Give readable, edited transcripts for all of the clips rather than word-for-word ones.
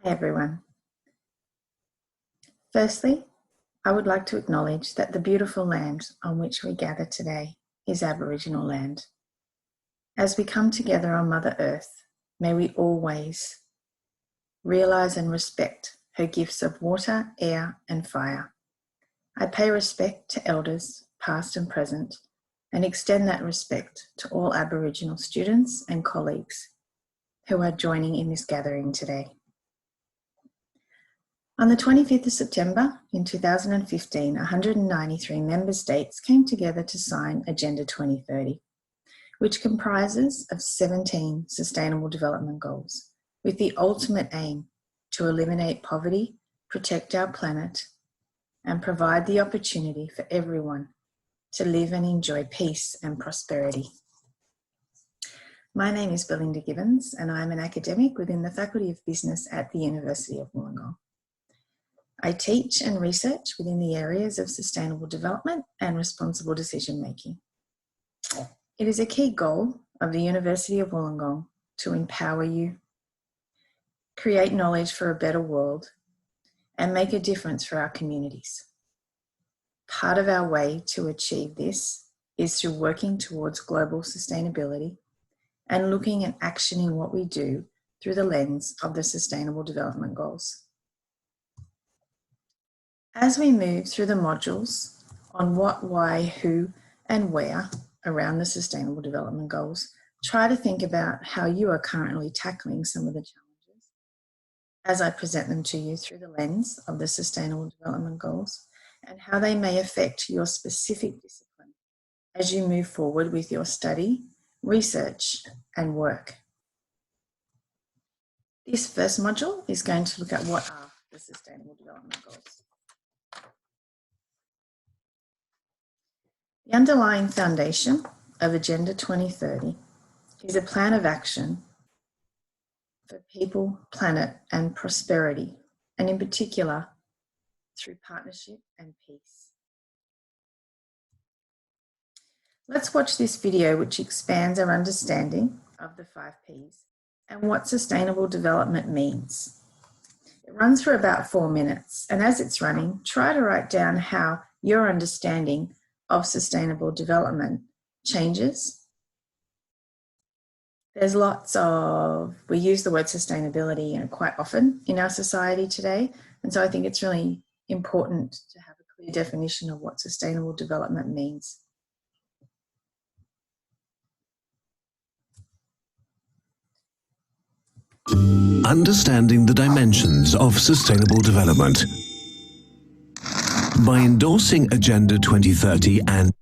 Hi everyone. Firstly, I would like to acknowledge that the beautiful land on which we gather today is Aboriginal land. As we come together on Mother Earth, may we always realise and respect her gifts of water, air and fire. I pay respect to elders, past and present, and extend that respect to all Aboriginal students and colleagues who are joining in this gathering today. On the 25th of September in 2015, 193 member states came together to sign Agenda 2030, which comprises of 17 Sustainable Development Goals, with the ultimate aim to eliminate poverty, protect our planet, and provide the opportunity for everyone to live and enjoy peace and prosperity. My name is Belinda Gibbons, and I'm an academic within the Faculty of Business at the University of Wollongong. I teach and research within the areas of sustainable development and responsible decision making. It is a key goal of the University of Wollongong to empower you, create knowledge for a better world, and make a difference for our communities. Part of our way to achieve this is through working towards global sustainability and looking and actioning what we do through the lens of the Sustainable Development Goals. As we move through the modules on what, why, who, and where around the Sustainable Development Goals, try to think about how you are currently tackling some of the challenges as I present them to you through the lens of the Sustainable Development Goals and how they may affect your specific discipline as you move forward with your study, research, and work. This first module is going to look at what are the Sustainable Development Goals. The underlying foundation of Agenda 2030 is a plan of action for people, planet, and prosperity, and in particular, through partnership and peace. Let's watch this video which expands our understanding of the 5 Ps and what sustainable development means. It runs for about 4 minutes, and as it's running, try to write down how your understanding of sustainable development changes. There's we use the word sustainability quite often in our society today, and so I think it's really important to have a clear definition of what sustainable development means. Understanding the dimensions of sustainable development. By endorsing Agenda 2030 and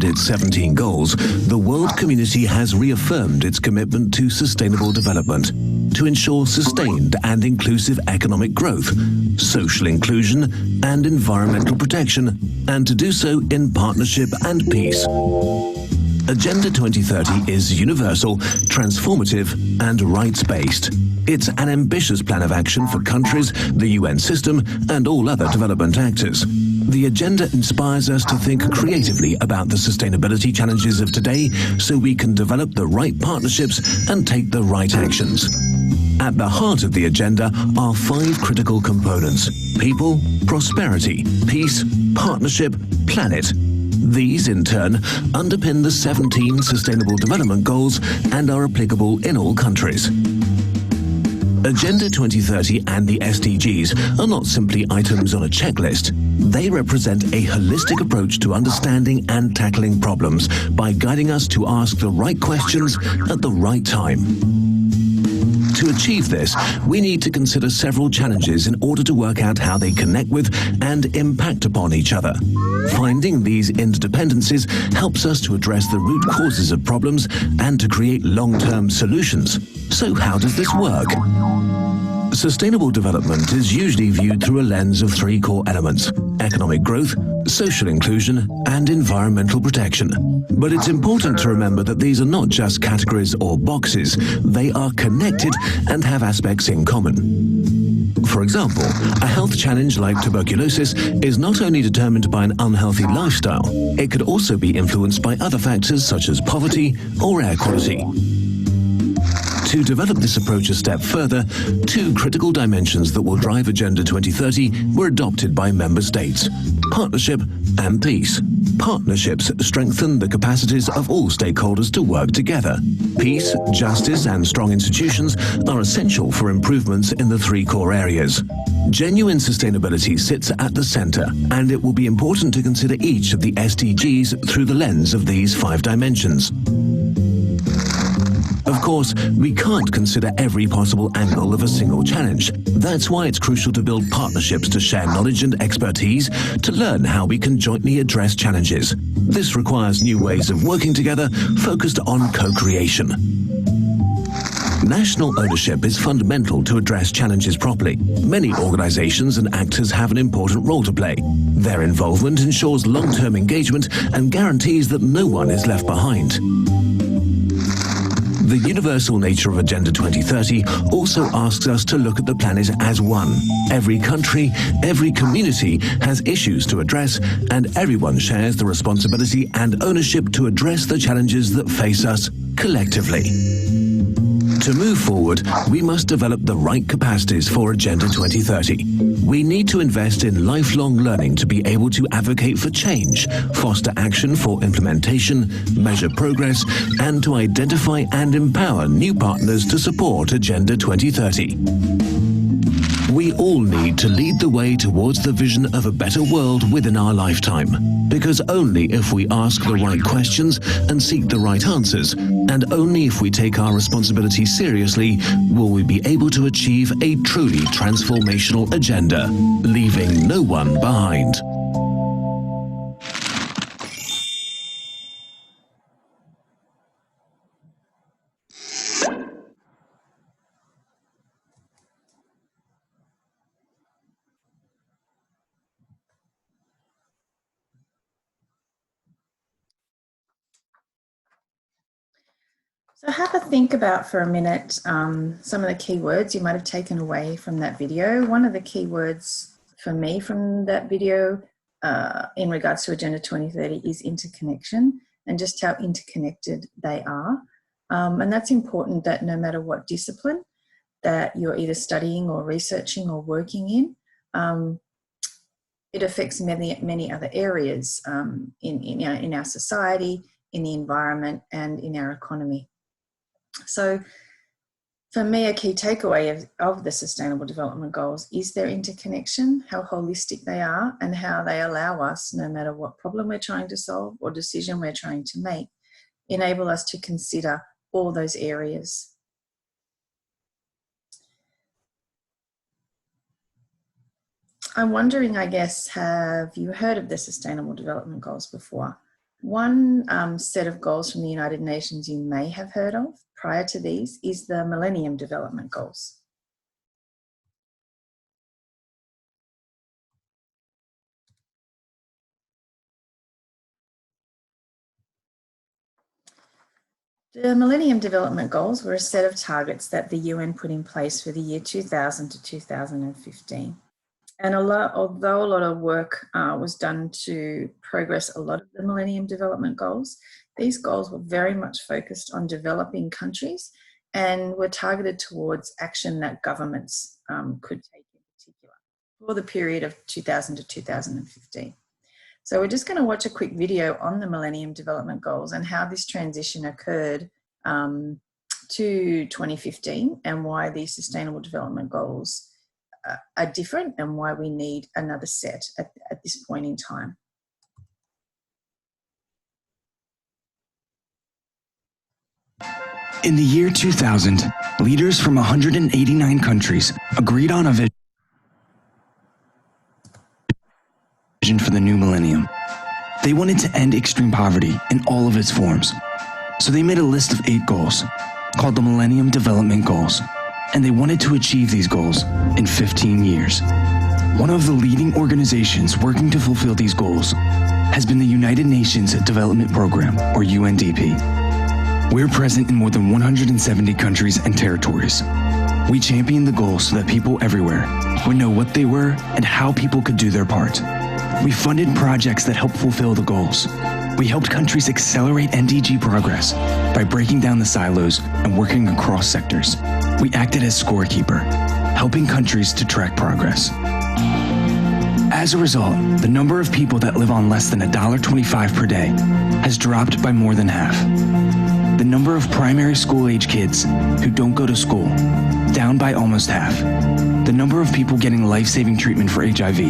its 17 goals, the world community has reaffirmed its commitment to sustainable development, to ensure sustained and inclusive economic growth, social inclusion and environmental protection, and to do so in partnership and peace. Agenda 2030 is universal, transformative and rights-based. It's an ambitious plan of action for countries, the UN system and all other development actors. The agenda inspires us to think creatively about the sustainability challenges of today so we can develop the right partnerships and take the right actions. At the heart of the agenda are 5 critical components: people, prosperity, peace, partnership, planet. These, in turn, underpin the 17 Sustainable Development Goals and are applicable in all countries. Agenda 2030 and the SDGs are not simply items on a checklist. They represent a holistic approach to understanding and tackling problems by guiding us to ask the right questions at the right time. To achieve this, we need to consider several challenges in order to work out how they connect with and impact upon each other. Finding these interdependencies helps us to address the root causes of problems and to create long-term solutions. So how does this work? Sustainable development is usually viewed through a lens of 3 core elements: economic growth, social inclusion, and environmental protection. But it's important to remember that these are not just categories or boxes. They are connected and have aspects in common. For example, a health challenge like tuberculosis is not only determined by an unhealthy lifestyle, it could also be influenced by other factors such as poverty or air quality. To develop this approach a step further, two critical dimensions that will drive Agenda 2030 were adopted by member states: partnership and peace. Partnerships strengthen the capacities of all stakeholders to work together. Peace, justice, and strong institutions are essential for improvements in the three core areas. Genuine sustainability sits at the center, and it will be important to consider each of the SDGs through the lens of these 5 dimensions. Of course, we can't consider every possible angle of a single challenge. That's why it's crucial to build partnerships to share knowledge and expertise, to learn how we can jointly address challenges. This requires new ways of working together, focused on co-creation. National ownership is fundamental to address challenges properly. Many organizations and actors have an important role to play. Their involvement ensures long-term engagement and guarantees that no one is left behind. The universal nature of Agenda 2030 also asks us to look at the planet as one. Every country, every community has issues to address, and everyone shares the responsibility and ownership to address the challenges that face us collectively. To move forward, we must develop the right capacities for Agenda 2030. We need to invest in lifelong learning to be able to advocate for change, foster action for implementation, measure progress, and to identify and empower new partners to support Agenda 2030. We all need to lead the way towards the vision of a better world within our lifetime. Because only if we ask the right questions and seek the right answers, and only if we take our responsibility seriously, will we be able to achieve a truly transformational agenda, leaving no one behind. So have a think about for a minute some of the key words you might have taken away from that video. One of the key words for me from that video in regards to Agenda 2030 is interconnection, and just how interconnected they are. And that's important, that no matter what discipline that you're either studying or researching or working in, it affects many other areas in our society, in the environment, and in our economy. So for me, a key takeaway of the Sustainable Development Goals is their interconnection, how holistic they are, and how they allow us, no matter what problem we're trying to solve or decision we're trying to make, enable us to consider all those areas. I'm wondering, I guess, have you heard of the Sustainable Development Goals before? One set of goals from the United Nations you may have heard of prior to these is the Millennium Development Goals. The Millennium Development Goals were a set of targets that the UN put in place for the year 2000 to 2015. And although a lot of work was done to progress a lot of the Millennium Development Goals, these goals were very much focused on developing countries and were targeted towards action that governments could take in particular for the period of 2000 to 2015. So we're just going to watch a quick video on the Millennium Development Goals and how this transition occurred to 2015, and why these Sustainable Development Goals are different, and why we need another set at this point in time. In the year 2000, leaders from 189 countries agreed on a vision for the new millennium. They wanted to end extreme poverty in all of its forms. So they made a list of 8 goals called the Millennium Development Goals, and they wanted to achieve these goals in 15 years. One of the leading organizations working to fulfill these goals has been the United Nations Development Program, or UNDP. We're present in more than 170 countries and territories. We championed the goals so that people everywhere would know what they were and how people could do their part. We funded projects that helped fulfill the goals. We helped countries accelerate NDG progress by breaking down the silos and working across sectors. We acted as scorekeeper, helping countries to track progress. As a result, the number of people that live on less than $1.25 per day has dropped by more than half. The number of primary school-age kids who don't go to school, down by almost half. The number of people getting life-saving treatment for HIV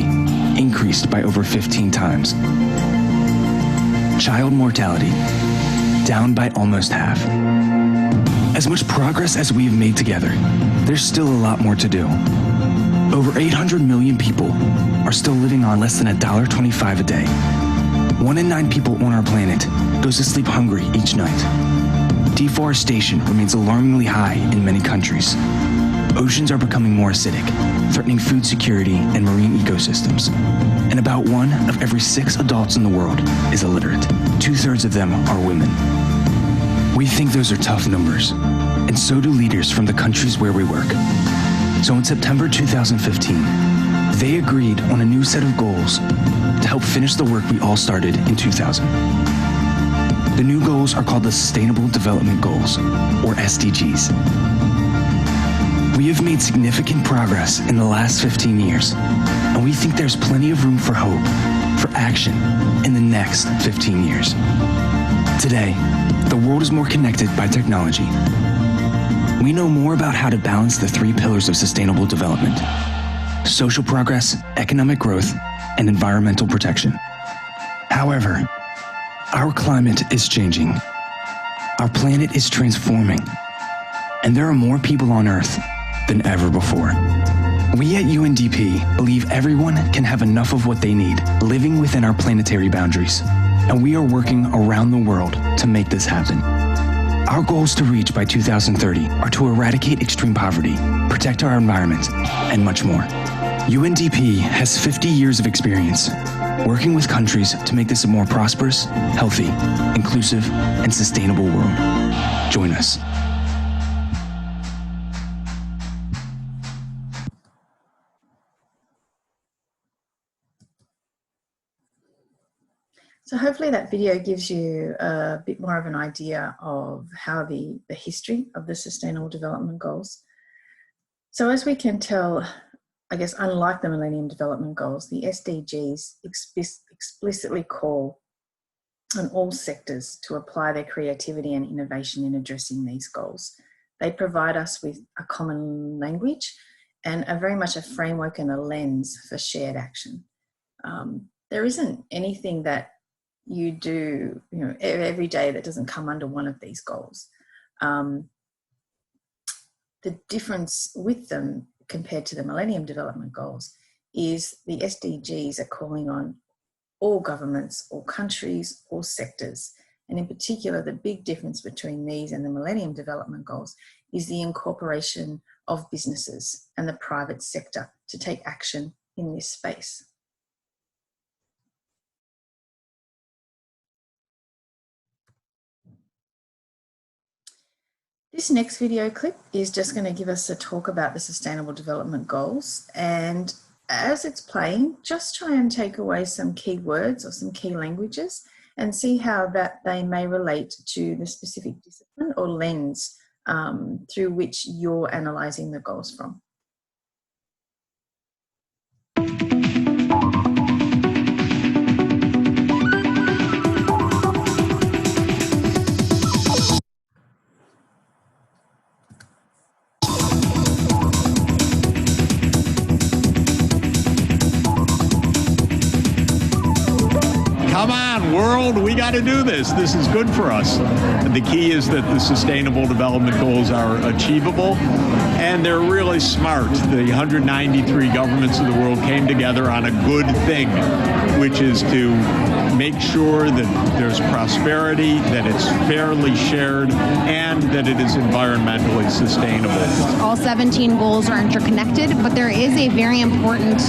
increased by over 15 times. Child mortality, down by almost half. As much progress as we've made together, there's still a lot more to do. Over 800 million people are still living on less than $1.25 a day. 1 in 9 people on our planet goes to sleep hungry each night. Deforestation remains alarmingly high in many countries. Oceans are becoming more acidic, threatening food security and marine ecosystems. And about 1 of every 6 adults in the world is illiterate. 2/3 of them are women. We think those are tough numbers, and so do leaders from the countries where we work. So in September 2015, they agreed on a new set of goals to help finish the work we all started in 2000. The new goals are called the Sustainable Development Goals, or SDGs. We have made significant progress in the last 15 years, and we think there's plenty of room for hope, for action, in the next 15 years. Today, the world is more connected by technology. We know more about how to balance the 3 pillars of sustainable development: social progress, economic growth, and environmental protection. However, our climate is changing. Our planet is transforming, and there are more people on Earth than ever before. We at UNDP believe everyone can have enough of what they need living within our planetary boundaries, and we are working around the world to make this happen. Our goals to reach by 2030 are to eradicate extreme poverty, protect our environment, and much more. UNDP has 50 years of experience working with countries to make this a more prosperous, healthy, inclusive, and sustainable world. Join us. So hopefully that video gives you a bit more of an idea of how the history of the Sustainable Development Goals. So as we can tell, I guess unlike the Millennium Development Goals, the SDGs explicitly call on all sectors to apply their creativity and innovation in addressing these goals. They provide us with a common language and very much a framework and a lens for shared action. There isn't anything that you do, every day that doesn't come under one of these goals. The difference with them compared to the Millennium Development Goals is the SDGs are calling on all governments, all countries, all sectors. And in particular, the big difference between these and the Millennium Development Goals is the incorporation of businesses and the private sector to take action in this space. This next video clip is just going to give us a talk about the Sustainable Development Goals, and as it's playing, just try and take away some key words or some key languages and see how that they may relate to the specific discipline or lens through which you're analysing the goals from. Come on, world, we got to do this. This is good for us. And the key is that the Sustainable Development Goals are achievable, and they're really smart. The 193 governments of the world came together on a good thing, which is to make sure that there's prosperity, that it's fairly shared, and that it is environmentally sustainable. All 17 goals are interconnected, but there is a very important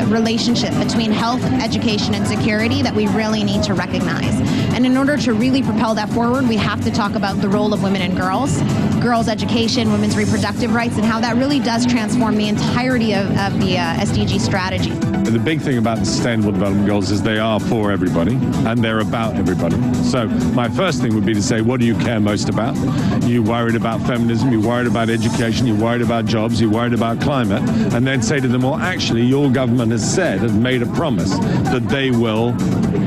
relationship between health, education, and security that we really need to recognize. And in order to really propel that forward, we have to talk about the role of women and girls girls' education, women's reproductive rights, and how that really does transform the entirety of the SDG strategy. The big thing about the Sustainable Development Goals is they are for everybody and they're about everybody. So my first thing would be to say, what do you care most about? You worried about feminism, you're worried about education, you're worried about jobs, you're worried about climate, and then say to them, well, actually, your government has said and made a promise that they will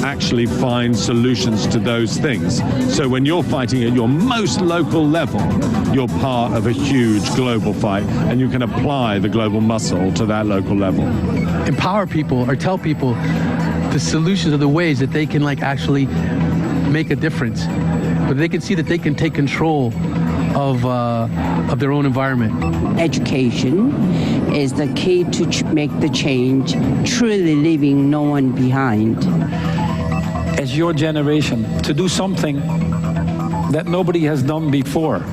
actually find solutions to those things. So when you're fighting at your most local level, you're part of a huge global fight, and you can apply the global muscle to that local level. Empower people or tell people the solutions or the ways that they can actually make a difference, but they can see that they can take control of their own environment. Education is the key to make the change, truly leaving no one behind. As your generation, to do something that nobody has done before.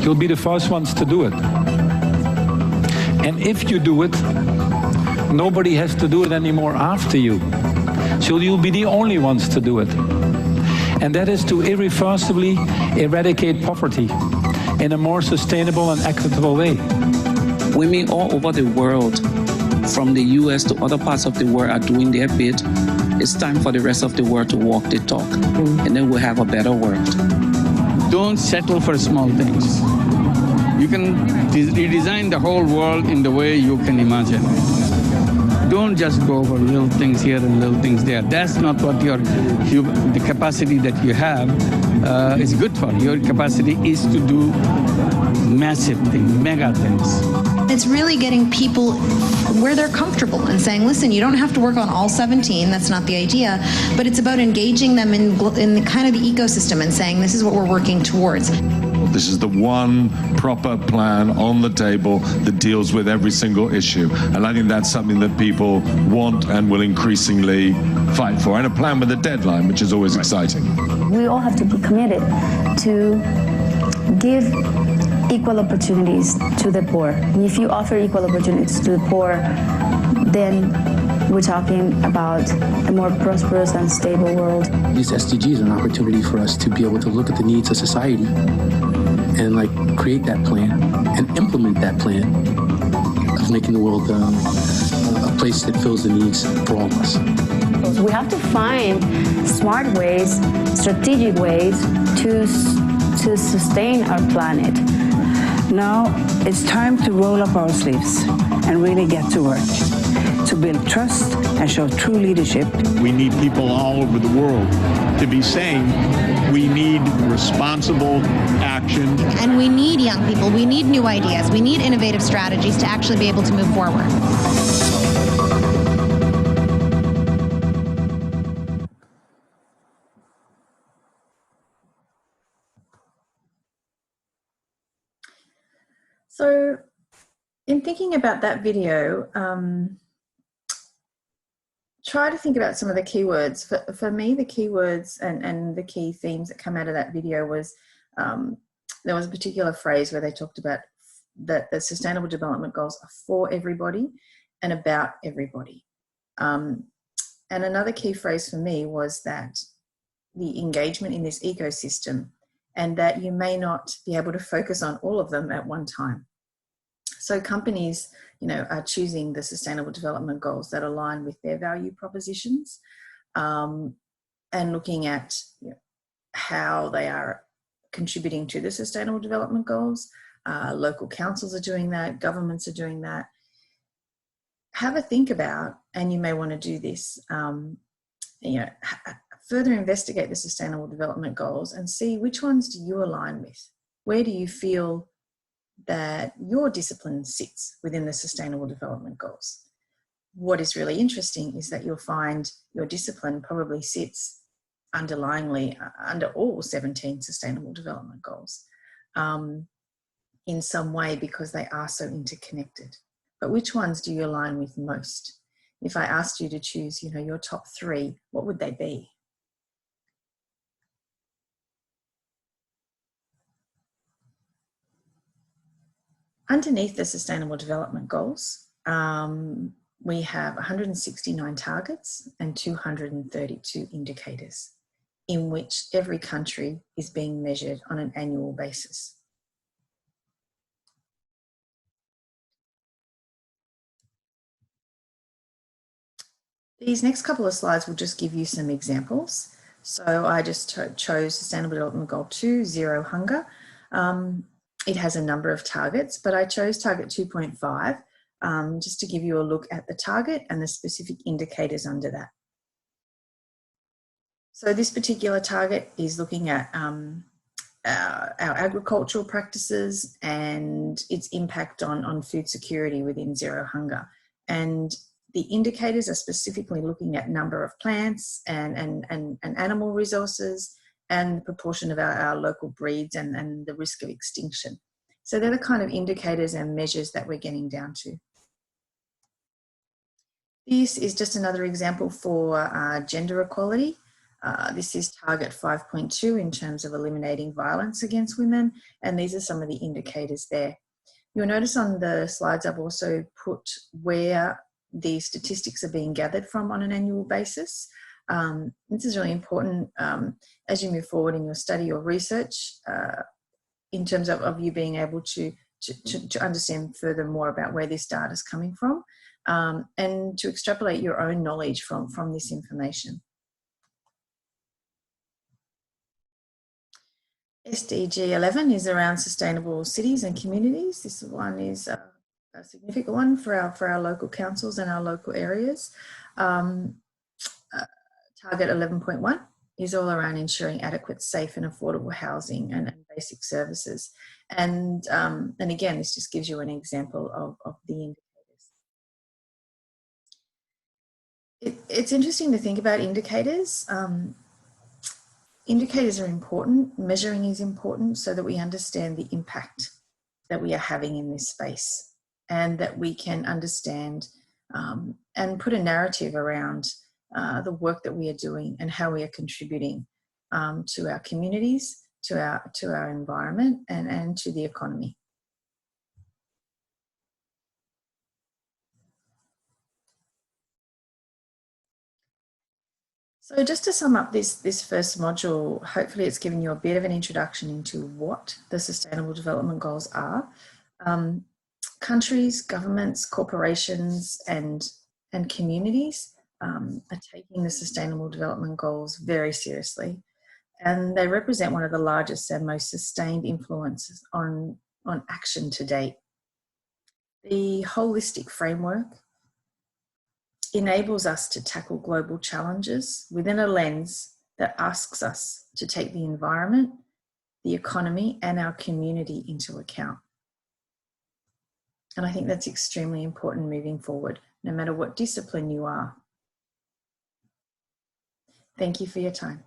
You'll be the first ones to do it. And if you do it, nobody has to do it anymore after you. So you'll be the only ones to do it. And that is to irreversibly eradicate poverty in a more sustainable and equitable way. Women all over the world, from the US to other parts of the world, are doing their bit. It's time for the rest of the world to walk the talk, and then we'll have a better world. Don't settle for small things. You can redesign the whole world in the way you can imagine. Don't just go for little things here and little things there. That's not what the capacity that you have is good for. Your capacity is to do massive things, mega things. It's really getting people where they're comfortable and saying, listen, you don't have to work on all 17, that's not the idea, but it's about engaging them in the kind of the ecosystem and saying, this is what we're working towards. This is the one proper plan on the table that deals with every single issue. And I think that's something that people want and will increasingly fight for. And a plan with a deadline, which is always exciting. We all have to be committed to give equal opportunities to the poor. And if you offer equal opportunities to the poor, then we're talking about a more prosperous and stable world. These SDGs are an opportunity for us to be able to look at the needs of society and create that plan and implement that plan of making the world a place that fills the needs for all of us. We have to find smart ways, strategic ways to sustain our planet. Now it's time to roll up our sleeves and really get to work, to build trust and show true leadership. We need people all over the world to be saying we need responsible action. And we need young people, we need new ideas, we need innovative strategies to actually be able to move forward. So in thinking about that video, try to think about some of the keywords. For me, the keywords and the key themes that come out of that video was, there was a particular phrase where they talked about that the Sustainable Development Goals are for everybody and about everybody. And another key phrase for me was that the engagement in this ecosystem, and that you may not be able to focus on all of them at one time. So companies, are choosing the Sustainable Development Goals that align with their value propositions, and looking at how they are contributing to the Sustainable Development Goals. Local councils are doing that, governments are doing that. Have a think about, and you may want to do this, further investigate the Sustainable Development Goals and see which ones do you align with. Where do you feel that your discipline sits within the Sustainable Development Goals? What is really interesting is that you'll find your discipline probably sits underlyingly under all 17 Sustainable Development Goals in some way, because they are so interconnected. But which ones do you align with most? If I asked you to choose, your top 3, what would they be? Underneath the Sustainable Development Goals, we have 169 targets and 232 indicators in which every country is being measured on an annual basis. These next couple of slides will just give you some examples. So I just chose Sustainable Development Goal 2, Zero Hunger. It has a number of targets, but I chose target 2.5 just to give you a look at the target and the specific indicators under that. So this particular target is looking at our agricultural practices and its impact on food security within Zero Hunger. And the indicators are specifically looking at number of plants and animal resources and the proportion of our local breeds and the risk of extinction. So they're the kind of indicators and measures that we're getting down to. This is just another example for gender equality. This is target 5.2 in terms of eliminating violence against women, and these are some of the indicators there. You'll notice on the slides I've also put where the statistics are being gathered from on an annual basis. This is really important as you move forward in your study or research in terms of you being able to understand further more about where this data is coming from and to extrapolate your own knowledge from this information. SDG 11 is around sustainable cities and communities. This one is a significant one for our local councils and our local areas. Target 11.1 is all around ensuring adequate, safe and affordable housing and basic services. And again, this just gives you an example of the indicators. It's interesting to think about indicators. Indicators are important, measuring is important so that we understand the impact that we are having in this space and that we can understand and put a narrative around the work that we are doing and how we are contributing to our communities, to our environment and to the economy. So just to sum up this first module, hopefully it's given you a bit of an introduction into what the Sustainable Development Goals are. Countries, governments, corporations and communities are taking the Sustainable Development Goals very seriously, and they represent one of the largest and most sustained influences on action to date. The holistic framework enables us to tackle global challenges within a lens that asks us to take the environment, the economy, and our community into account. And I think that's extremely important moving forward, no matter what discipline you are. Thank you for your time.